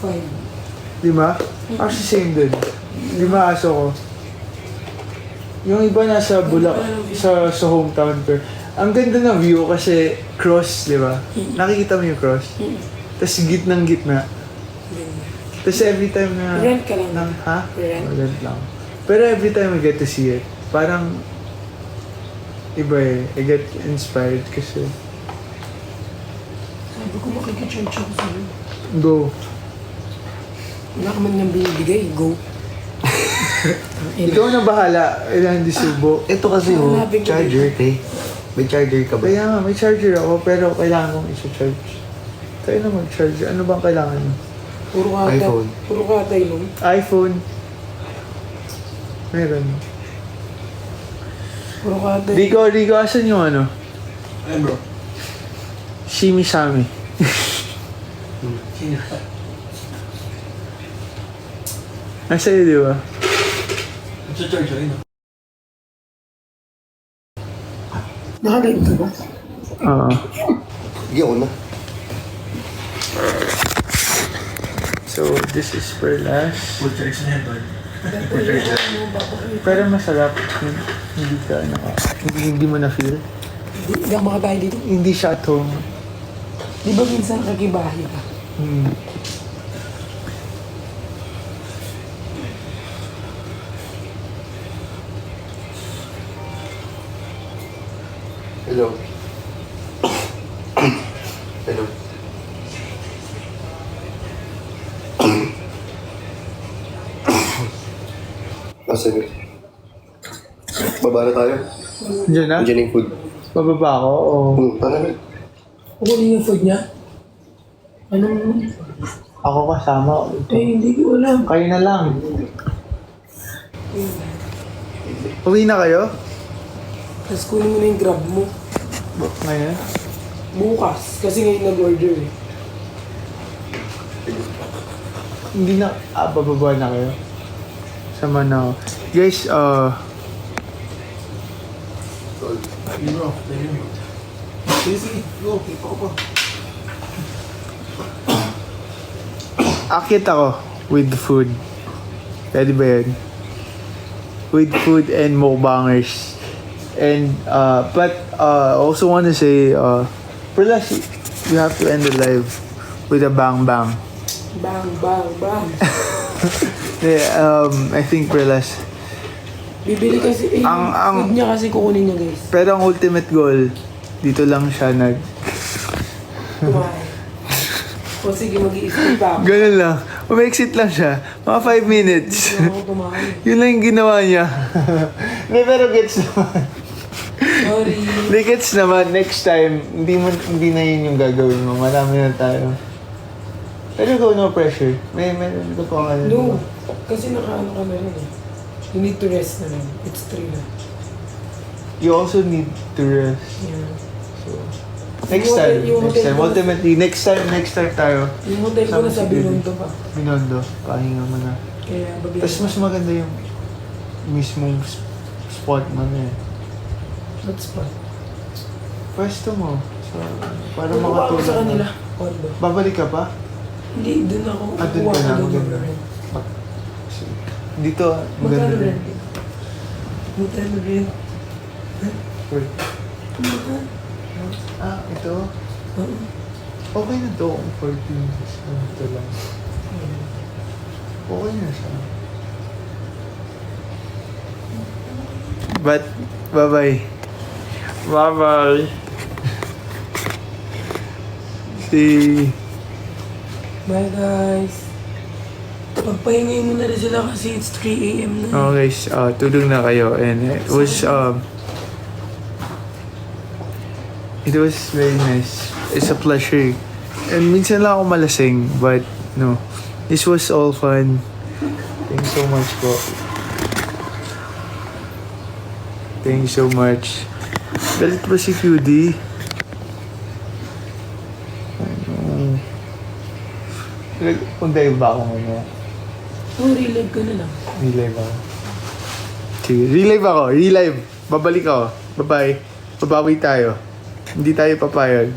5. 5? Actually, same din. 5 aso ko. Yung iba nasa sa hometown pero ang ganda ng view kasi cross, di ba? Nakikita mo yung cross? Tapos gitnang-gitna. Tapos every time na... Rent ka lang. Ha? Rent? Rent lang. Pero every time I get to see it, parang iba eh. I get inspired kasi... Sabi ko makikicharge ako sa'yo. Go. Wala ka man nang binibigay, go. Ikaw na bahala. Ilan di subo. Ito kasi yung charger, te. May charger ka ba? Kaya nga, may charger ako pero kailangan kong isa-charge. Kaya na mag-charge. Ano bang kailangan mo? Puro kata. iPhone. Puro kata yun. iPhone. Meron. Puro kata. Rico, asan yung ano? Ayun bro. Shimi Shami. Nasa iyo, di ba? Sa charger yun. Nakalive ka ba? Oo. Sige ako na. So, this is Perlas. Full charge na yan, tol. Pero masarap. Hindi ka, hindi mo na-feel. Hindi ako makabahay dito. Hindi siya at home. Di ba minsan kagibahay ka? Hmm. Hello. Hello. Sige. Baba na tayo. Diyan na? Diyan yung food. Bababa ako o... Tara na. Kukunin yung food niya? Anong... Ako kasama. hindi ko alam. Kayo na lang. Uwi na kayo? Tapos kunin mo na yung grab mo. Ngayon? Bukas. Kasi ngayon nag-order eh. Hindi na... bababa na kayo? Sama na ako. Guys, Bro, sige, go. Keep ako pa. akit ako with food. Pwede ba yun? With food and mukbangers. And, but, also want to say, Perlas, you have to end the live with a bang bang. Bang, bang, bang. Yeah, I think Perlas. Bibili kasi, food niya kasi kukunin niya guys. Pero ang ultimate goal, dito lang siya Kumain. O sige, mag-i-exit pa ako. Ganun lang. Umexit lang siya. Mga 5 minutes. Hindi ako kumain. Yun lang yung ginawa niya. Hindi, pero gets naman. Sorry. Hindi, gets naman. Next time, hindi na yun yung gagawin mo. Marami na tayo. Pero go, no pressure. May ito po ang No. Kasi nakaano ka na rin eh. You need to rest na lang. It's 3 na. You also need to rest. Yeah. So, next time. Ultimately, next time tayo. Yung hotel ko na sa Binondo pa. Binondo. Pahinga mo na. Kaya babiyahin. Tapos mas maganda yung mismong spot mo na eh. That's fun. Pwesto mo. So, para Kukuha ako makatulong. sa kanila. Condo. Babalik ka pa? Hindi, dun ako. Doon kukuha ka na. ko dun Maganda. yung rent. Dito, Magkano maganda rin. rent? Magkano rent? Wait. Magkano? Ito? Oo. Okay na to kung 14 minutes. Ito lang. Okay na siya. But, bye-bye. Bye-bye. See. Bye guys. Pagpahingay mo na rin sila kasi it's 3 a.m. na. Oh guys, tulog na kayo and it was very nice. It's a pleasure. And minsan lang ako malasing, but no. This was all fun. Thank you so much po. Thank you so much. Galit ba si QD? Ano? Punday ba ako ngayon? Relive ka na lang. Relive ako. Sige, relive ako. Relive. Babalik ako. Bye-bye. Babawi tayo. Hindi tayo papayag.